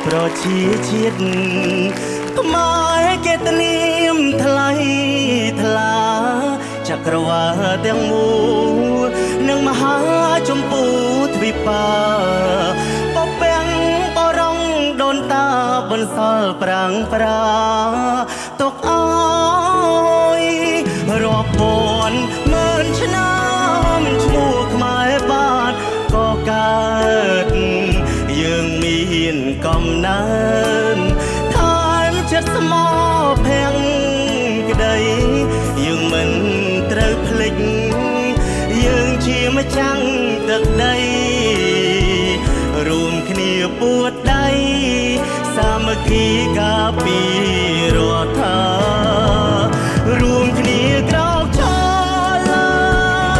ប្រជាជាតិខ្មែរគេត្រៀមថ្លៃថ្លាចក្រវាលទាំងមូលនិងមហាចម្ពោះទ្វីបាបពាំងបរងដូនតាបន្សល់ប្រាំងប្រាទុកអើយរាប់ពាន់ម៉ឺនឆ្នាំឈ្មោះខ្មែរបាទក៏កើតយើងមានកំណើនថែមចិត្តស្មោភាំងក្តីយើងមិនត្រូវភ្លេចយើងជាម្ចាស់ទឹកដីរួមគ្នាពួតដៃសាមគ្គីការពីរដ្ឋារួមគ្នាក្រោកឈរឡើ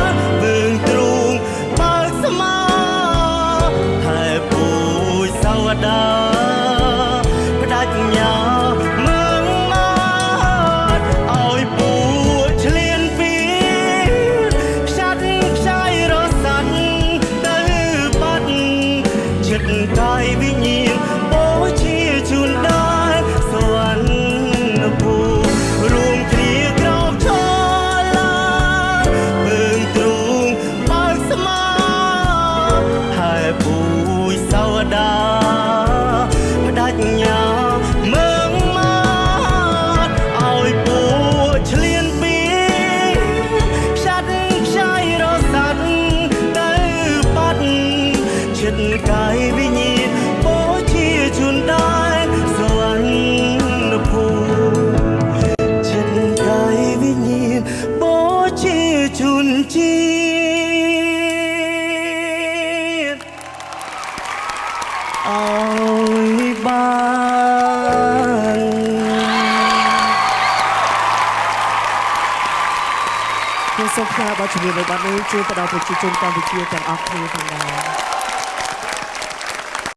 ងពើងទ្រូងបើកស្មាថែពូជសវតាបដញ្ញាមើងមកឲ្យពូឆ្លៀនពីខ្ចាត់ខ្ចាយរសាត់ទៅបាត់ចិត្តកាយវិញ្ញាណអូជាជួនដែរសវណ្ណភូមិរួមគ្នាក្រោកឈរឡើងពើងទ្រូងបើកស្មាថែពូជសវតាបដញ្ញាមើងមកឲ្យពូឆ្លៀនពីខ្ចាត់ខ្ចាយរសាត់ទៅបាត់ចិត្តកាយវិញ្ញាណអូជាជួនដែរសវណ្ណភូមិចិត្តកាយវិញ្ញាណអូជាជួនជាតិឲ្យបានខ្ញុំសូមផ្សាយបទចម្រៀងនៅបាត់នេះជួយទៅដល់ប្រជាជនកម្ពុជាទាំងអស់គ្នាផងដែរ